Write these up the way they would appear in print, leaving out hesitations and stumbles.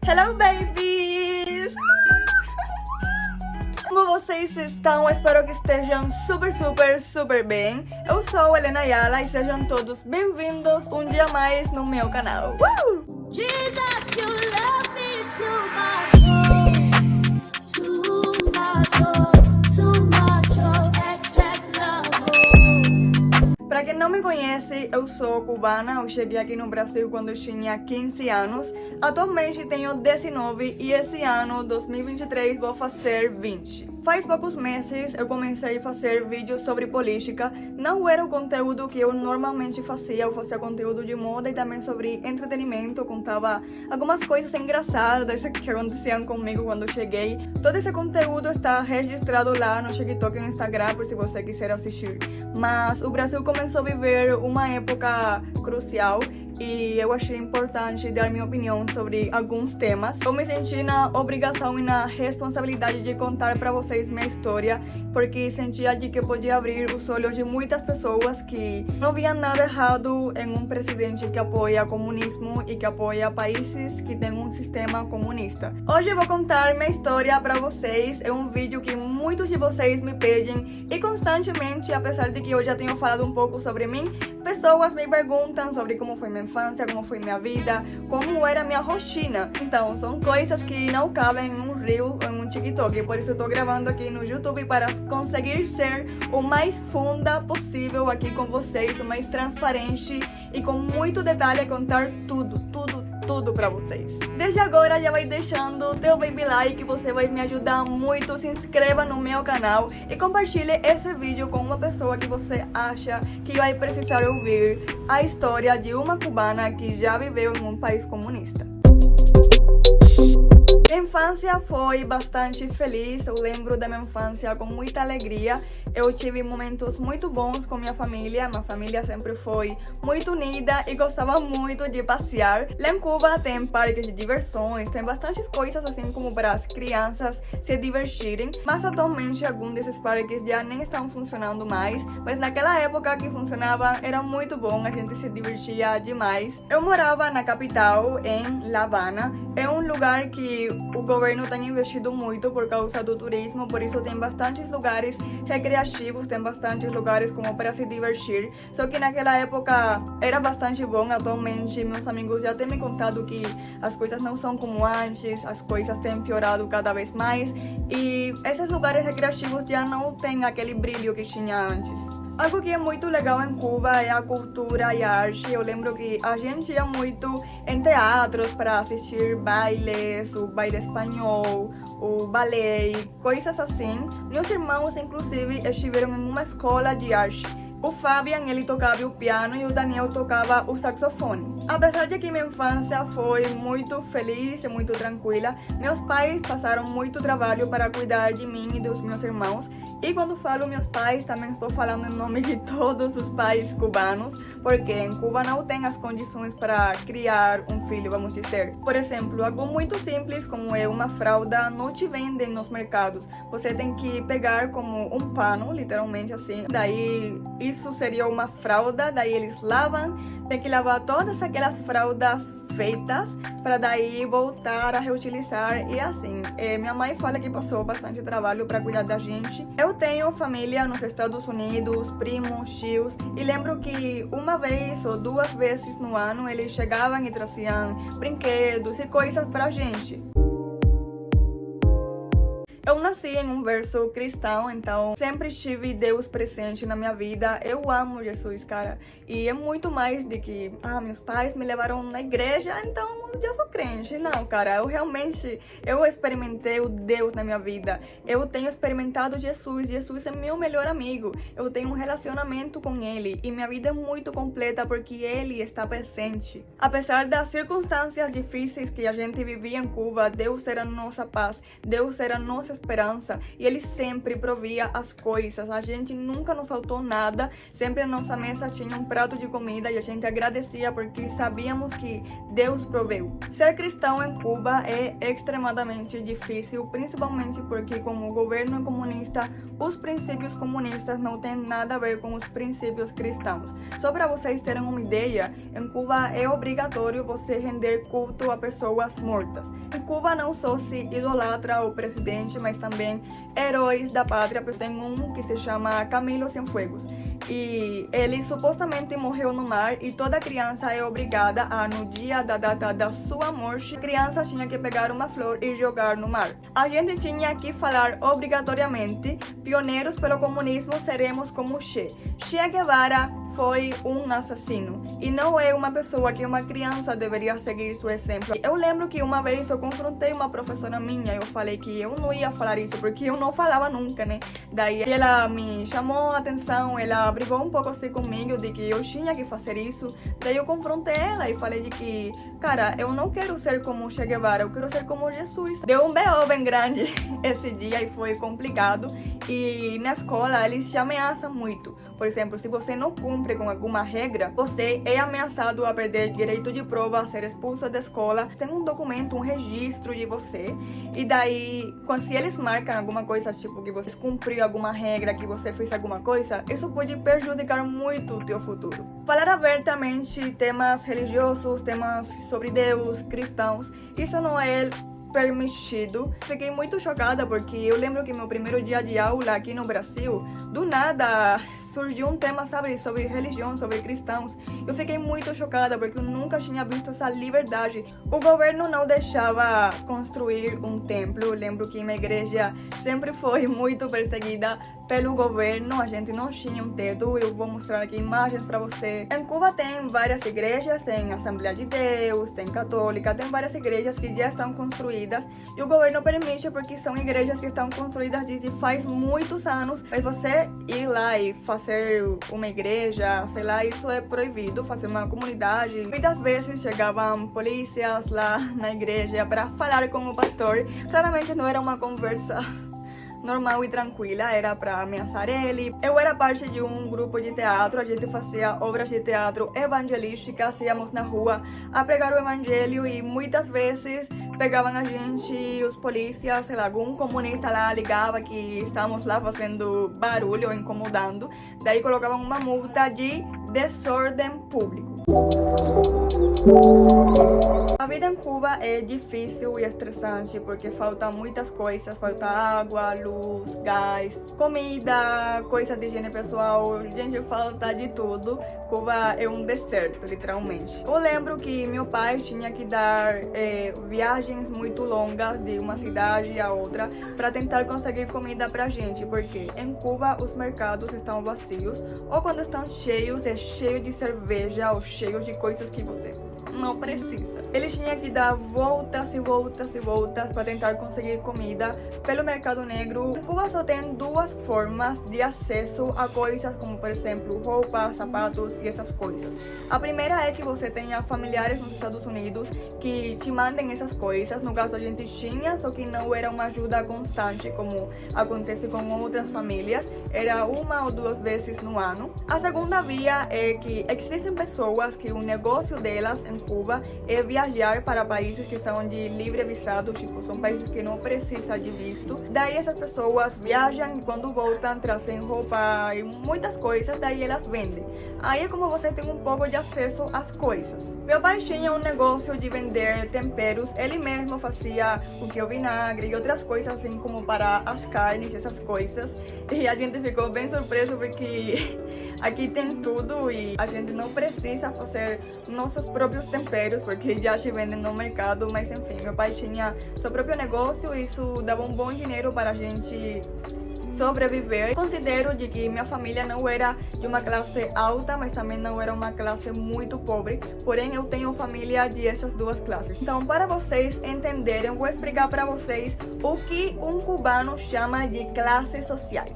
Hello, babies! Como vocês estão? Espero que estejam super bem. Eu sou Helena Ayala e sejam todos bem-vindos um dia mais no meu canal. Jesus, you love me too much, too much, excess love. Para quem não me conhece, eu sou cubana. Eu cheguei aqui no Brasil quando eu tinha 15 anos. Atualmente tenho 19 e esse ano, 2023, vou fazer 20. Faz poucos meses eu comecei a fazer vídeos sobre política. Não era o conteúdo que eu normalmente fazia. Eu fazia conteúdo de moda e também sobre entretenimento. Eu contava algumas coisas engraçadas que aconteciam comigo quando eu cheguei. Todo esse conteúdo está registrado lá no TikTok e no Instagram, por se você quiser assistir. Mas o Brasil começou a viver uma época crucial e eu achei importante dar minha opinião sobre alguns temas. Eu me senti na obrigação e na responsabilidade de contar para vocês minha história, porque sentia de que podia abrir os olhos de muitas pessoas que não viam nada errado em um presidente que apoia o comunismo e que apoia países que têm um sistema comunista. Hoje eu vou contar minha história para vocês. É um vídeo que muitos de vocês me pedem e constantemente, apesar de que eu já tenho falado um pouco sobre mim, pessoas me perguntam sobre como foi minha infância, como foi minha vida, como era minha rotina. Então, são coisas que não cabem em um reel ou em um TikTok. Por isso eu tô gravando aqui no YouTube para conseguir ser o mais funda possível aqui com vocês, o mais transparente e com muito detalhe, contar tudo pra vocês. Desde agora já vai deixando o teu baby like, você vai me ajudar muito. Se inscreva no meu canal e compartilhe esse vídeo com uma pessoa que você acha que vai precisar ouvir a história de uma cubana que já viveu em um país comunista. Minha infância foi bastante feliz. Eu lembro da minha infância com muita alegria. Eu tive momentos muito bons com minha família. Minha família sempre foi muito unida e gostava muito de passear. Lá em Cuba tem parques de diversões, tem bastantes coisas assim como para as crianças se divertirem. Mas atualmente alguns desses parques já nem estão funcionando mais. Mas naquela época que funcionava era muito bom, a gente se divertia demais. Eu morava na capital, em La Habana. É um lugar que o governo tem investido muito por causa do turismo, por isso tem bastantes lugares recreativos, tem bastantes lugares como para se divertir. Só que naquela época era bastante bom. Atualmente meus amigos já têm me contado que as coisas não são como antes, as coisas têm piorado cada vez mais e esses lugares recreativos já não têm aquele brilho que tinha antes. Algo que é muito legal em Cuba é a cultura e a arte. Eu lembro que a gente ia muito em teatros para assistir bailes, o baile espanhol, o ballet, coisas assim. Meus irmãos, inclusive, estiveram em uma escola de arte. O Fabian, ele tocava o piano e o Daniel tocava o saxofone. Apesar de que minha infância foi muito feliz e muito tranquila, meus pais passaram muito trabalho para cuidar de mim e dos meus irmãos. E quando falo meus pais, também estou falando em nome de todos os pais cubanos, porque em Cuba não tem as condições para criar um filho, vamos dizer. Por exemplo, algo muito simples como é uma fralda não te vendem nos mercados. Você tem que pegar como um pano, literalmente assim. Daí isso seria uma fralda, daí eles lavam, tem que lavar todas aquelas fraldas feitas para daí voltar a reutilizar e assim. Minha mãe fala que passou bastante trabalho para cuidar da gente. Eu tenho família nos Estados Unidos, primos, tios, e lembro que uma vez ou duas vezes no ano eles chegavam e traziam brinquedos e coisas pra gente. Eu nasci em um berço cristão, então sempre tive Deus presente na minha vida. Eu amo Jesus, cara. E é muito mais de que, meus pais me levaram na igreja, então eu já sou crente. Não, cara, eu experimentei o Deus na minha vida. Eu tenho experimentado Jesus. Jesus é meu melhor amigo. Eu tenho um relacionamento com Ele e minha vida é muito completa porque Ele está presente. Apesar das circunstâncias difíceis que a gente vivia em Cuba, Deus era nossa paz. Deus era nossa esperança e Ele sempre provia as coisas. A gente nunca nos faltou nada, sempre a nossa mesa tinha um prato de comida e a gente agradecia porque sabíamos que Deus proveu. judeu. Ser cristão em Cuba é extremamente difícil, principalmente porque como o governo é comunista, os princípios comunistas não têm nada a ver com os princípios cristãos. Só para vocês terem uma ideia, em Cuba é obrigatório você render culto a pessoas mortas. Em Cuba não só se idolatra o presidente, mas também heróis da pátria. Tem um que se chama Camilo Cienfuegos. E ele supostamente morreu no mar e toda criança é obrigada a, no dia da data da sua morte, a criança tinha que pegar uma flor e jogar no mar. A gente tinha que falar obrigatoriamente: pioneiros pelo comunismo seremos como Che Guevara foi um assassino e não é uma pessoa que uma criança deveria seguir seu exemplo. Eu lembro que uma vez eu confrontei uma professora minha, eu falei que eu não ia falar isso porque eu não falava nunca, né? Daí ela me chamou a atenção, ela brigou um pouco assim comigo de que eu tinha que fazer isso. Daí eu confrontei ela e falei de que, cara, eu não quero ser como Che Guevara, eu quero ser como Jesus. Deu um B.O. bem grande esse dia e foi complicado. E na escola eles te ameaçam muito. Por exemplo, se você não cumpre com alguma regra, você é ameaçado a perder direito de prova, a ser expulso da escola. Tem um documento, um registro de você. E daí, se eles marcam alguma coisa, tipo que você cumpriu alguma regra, que você fez alguma coisa, isso pode prejudicar muito o teu futuro. Falar abertamente temas religiosos, temas sobre Deus, cristãos, isso não é permitido. Fiquei muito chocada porque eu lembro que meu primeiro dia de aula aqui no Brasil, do nada surgiu um tema, sabe, sobre religião, sobre cristãos. Eu fiquei muito chocada porque eu nunca tinha visto essa liberdade. O governo não deixava construir um templo. Eu lembro que minha igreja sempre foi muito perseguida pelo governo. A gente não tinha um teto. Eu vou mostrar aqui imagens para você. Em Cuba tem várias igrejas, tem Assembleia de Deus, tem Católica, tem várias igrejas que já estão construídas e o governo permite porque são igrejas que estão construídas desde faz muitos anos. Mas você ir lá e fazer uma igreja, sei lá, isso é proibido, fazer uma comunidade. Muitas vezes chegavam polícias lá na igreja para falar com o pastor. Claramente não era uma conversa normal e tranquila, era para ameaçar ele. Eu era parte de um grupo de teatro, a gente fazia obras de teatro evangelísticas, íamos na rua a pregar o evangelho e muitas vezes pegavam a gente, os polícias, sei lá, algum comunista lá ligava que estávamos lá fazendo barulho, incomodando, daí colocavam uma multa de desordem público. A vida em Cuba é difícil e estressante porque falta muitas coisas, falta água, luz, gás, comida, coisa de higiene pessoal, gente, falta de tudo. Cuba é um deserto, literalmente. Eu lembro que meu pai tinha que dar viagens muito longas de uma cidade a outra para tentar conseguir comida pra gente, porque em Cuba os mercados estão vazios ou quando estão cheios, é cheio de cerveja ou cheio de coisas que você não precisa. Ele tinha que dar voltas e voltas e voltas para tentar conseguir comida pelo mercado negro. Em Cuba só tem duas formas de acesso a coisas como, por exemplo, roupas, sapatos e essas coisas. A primeira é que você tenha familiares nos Estados Unidos que te mandem essas coisas. No caso a gente tinha, só que não era uma ajuda constante como acontece com outras famílias. Era uma ou duas vezes no ano. A segunda via é que existem pessoas que o negócio delas em Cuba é viajar para países que são de livre visado, tipo, são países que não precisam de visto. Daí essas pessoas viajam e quando voltam trazem roupa e muitas coisas, daí elas vendem. Aí é como você tem um pouco de acesso às coisas. Meu pai tinha um negócio de vender temperos, ele mesmo fazia o que o vinagre e outras coisas assim como para as carnes, essas coisas. E a gente ficou bem surpreso porque aqui tem tudo e a gente não precisa fazer nossos próprios temperos porque já se vendem no mercado, mas enfim, meu pai tinha seu próprio negócio e isso dava um bom dinheiro para a gente sobreviver. Considero de que minha família não era de uma classe alta, mas também não era uma classe muito pobre, porém eu tenho família de essas duas classes. Então, para vocês entenderem, eu vou explicar para vocês o que um cubano chama de classes sociais.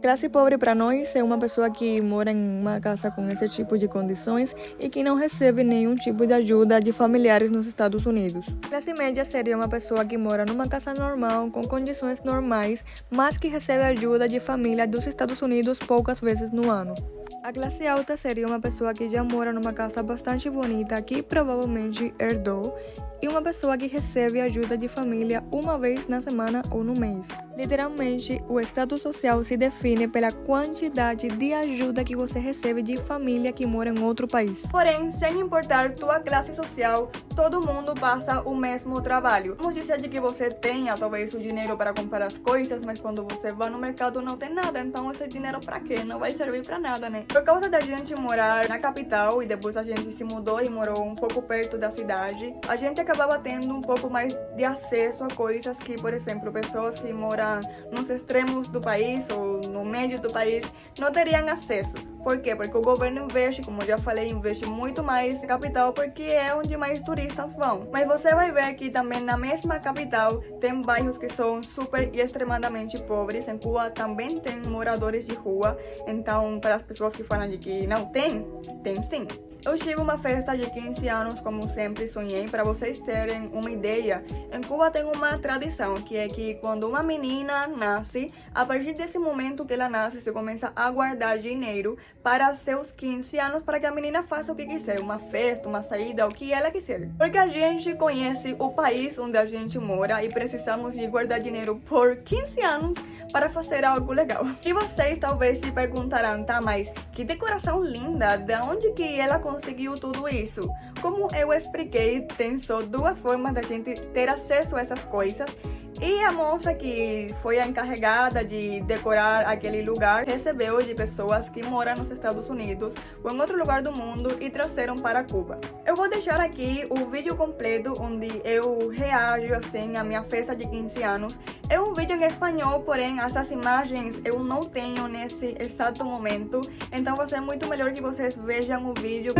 Classe pobre para nós é uma pessoa que mora em uma casa com esse tipo de condições e que não recebe nenhum tipo de ajuda de familiares nos Estados Unidos. Classe média seria uma pessoa que mora numa casa normal, com condições normais, mas que recebe ajuda de família dos Estados Unidos poucas vezes no ano. A classe alta seria uma pessoa que já mora numa casa bastante bonita, que provavelmente herdou, e uma pessoa que recebe ajuda de família uma vez na semana ou no mês. Literalmente, o status social se define pela quantidade de ajuda que você recebe de família que mora em outro país. Porém, sem importar tua classe social, todo mundo passa o mesmo trabalho. Vamos dizer de que você tenha talvez o dinheiro para comprar as coisas, mas quando você vai no mercado não tem nada, então esse dinheiro para quê? Não vai servir para nada, né? Por causa da gente morar na capital e depois a gente se mudou e morou um pouco perto da cidade, a gente acabava tendo um pouco mais de acesso a coisas que, por exemplo, pessoas que moram nos extremos do país ou no meio do país não teriam acesso. Por quê? Porque o governo investe, como já falei, investe muito mais na capital porque é onde mais turistas vão. Mas você vai ver que também na mesma capital tem bairros que são super e extremadamente pobres. Em Cuba também tem moradores de rua. Então, para as pessoas que falam de que não tem, tem sim. Eu tive uma festa de 15 anos, como sempre sonhei. Para vocês terem uma ideia, em Cuba tem uma tradição, que é que quando uma menina nasce, a partir desse momento que ela nasce, se começa a guardar dinheiro para seus 15 anos, para que a menina faça o que quiser, uma festa, uma saída, o que ela quiser. Porque a gente conhece o país onde a gente mora e precisamos de guardar dinheiro por 15 anos para fazer algo legal. E vocês talvez se perguntarão, tá, mas que decoração linda, de onde que ela conseguiu tudo isso? Como eu expliquei, tem só duas formas da gente ter acesso a essas coisas. E a moça que foi a encarregada de decorar aquele lugar recebeu de pessoas que moram nos Estados Unidos ou em outro lugar do mundo e trouxeram para Cuba. Eu vou deixar aqui o vídeo completo onde eu reajo assim à minha festa de 15 anos. É um vídeo em espanhol, porém essas imagens eu não tenho nesse exato momento, então vai ser muito melhor que vocês vejam o vídeo.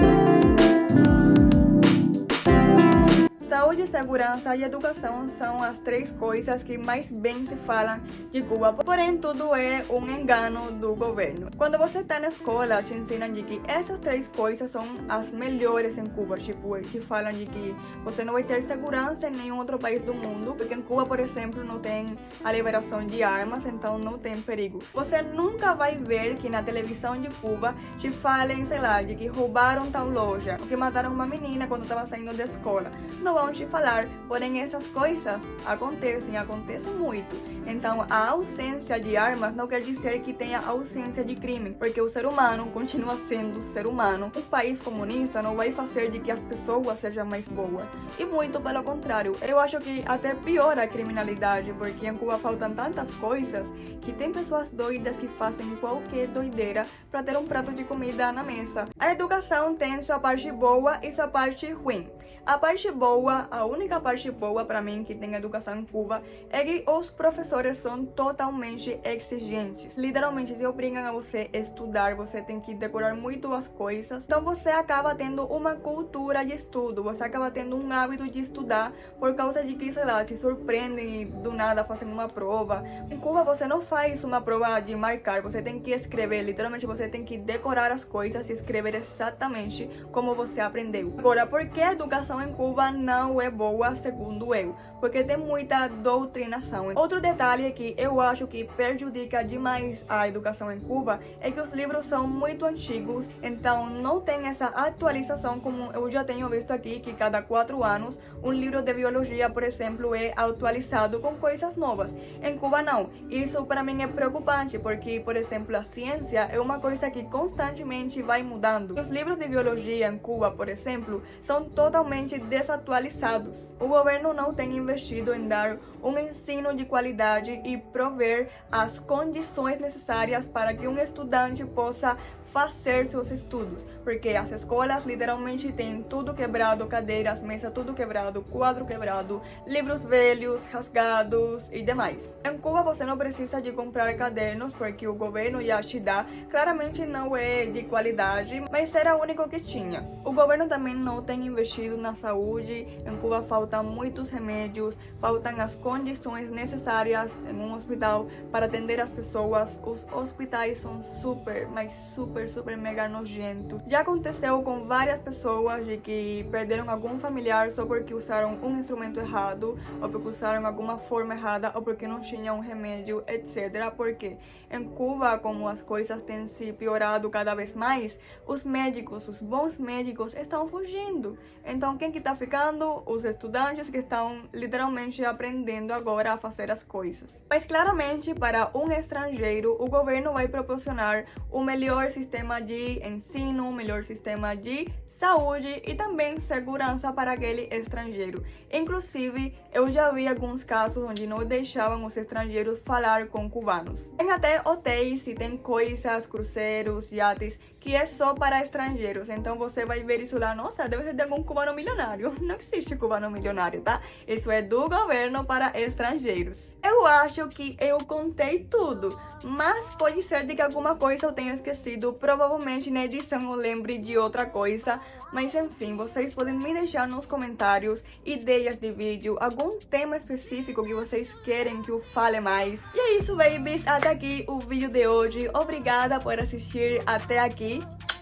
Saúde, segurança e educação são as três coisas que mais bem se falam de Cuba, porém tudo é um engano do governo. Quando você está na escola, te ensinam de que essas três coisas são as melhores em Cuba. Tipo, te falam de que você não vai ter segurança em nenhum outro país do mundo, porque em Cuba, por exemplo, não tem a liberação de armas, então não tem perigo. Você nunca vai ver que na televisão de Cuba te falem, sei lá, de que roubaram tal loja, ou que mataram uma menina quando estava saindo da escola. Não vão te falar, porém essas coisas acontecem muito. Então a ausência de armas não quer dizer que tenha ausência de crime, porque o ser humano continua sendo ser humano. Um país comunista não vai fazer de que as pessoas sejam mais boas, e muito pelo contrário. Eu acho que até piora a criminalidade, porque em Cuba faltam tantas coisas que tem pessoas doidas que fazem qualquer doideira para ter um prato de comida na mesa. A educação tem sua parte boa e sua parte ruim. A parte boa, a única parte boa para mim que tem educação em Cuba é que os professores são totalmente exigentes. Literalmente se obrigam a você estudar, você tem que decorar muito as coisas. Então você acaba tendo uma cultura de estudo, você acaba tendo um hábito de estudar por causa de que, sei lá, te surpreendem e do nada fazem uma prova. Em Cuba você não faz uma prova de marcar, você tem que escrever, literalmente você tem que decorar as coisas e escrever exatamente como você aprendeu. Agora, por que a educação em Cuba não é boa, segundo eu? Porque tem muita doutrinação. Outro detalhe que eu acho que prejudica demais a educação em Cuba é que os livros são muito antigos, então não tem essa atualização como eu já tenho visto aqui, que cada 4 anos um livro de biologia, por exemplo, é atualizado com coisas novas. Em Cuba não. Isso para mim é preocupante, porque, por exemplo, a ciência é uma coisa que constantemente vai mudando. Os livros de biologia em Cuba, por exemplo, são totalmente desatualizados. O governo não tem investido em dar um ensino de qualidade e prover as condições necessárias para que um estudante possa fazer seus estudos, porque as escolas literalmente têm tudo quebrado, cadeiras, mesa, tudo quebrado, quadro quebrado, livros velhos, rasgados e demais. Em Cuba você não precisa de comprar cadernos porque o governo já te dá, claramente não é de qualidade, mas era o único que tinha. O governo também não tem investido na saúde, em Cuba faltam muitos remédios, faltam as condições necessárias em um hospital para atender as pessoas. Os hospitais são super, mas super mega nojentos. Já aconteceu com várias pessoas de que perderam algum familiar só porque usaram um instrumento errado, ou porque usaram alguma forma errada, ou porque não tinham um remédio, etc. Porque em Cuba, como as coisas têm se piorado cada vez mais, os médicos, os bons médicos, estão fugindo. Então, quem que está ficando? Os estudantes que estão literalmente aprendendo agora a fazer as coisas. Mas claramente, para um estrangeiro, o governo vai proporcionar o melhor sistema de ensino, o melhor sistema de saúde e também segurança para aquele estrangeiro. Inclusive, eu já vi alguns casos onde não deixavam os estrangeiros falar com cubanos. Tem até hotéis e tem coisas, cruzeiros, iates, que é só para estrangeiros. Então você vai ver isso lá, nossa, deve ser de algum cubano milionário. Não existe cubano milionário, tá? Isso é do governo para estrangeiros. Eu acho que eu contei tudo, mas pode ser de que alguma coisa eu tenha esquecido. Provavelmente na edição eu lembre de outra coisa. Mas enfim, vocês podem me deixar nos comentários ideias de vídeo, algum tema específico que vocês querem que eu fale mais. E é isso, babies. Até aqui o vídeo de hoje. Obrigada por assistir até aqui.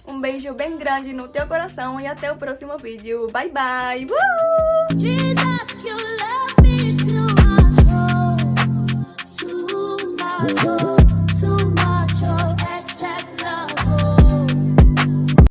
Um beijo bem grande no teu coração e até o próximo vídeo. Bye, bye! Jesus, you love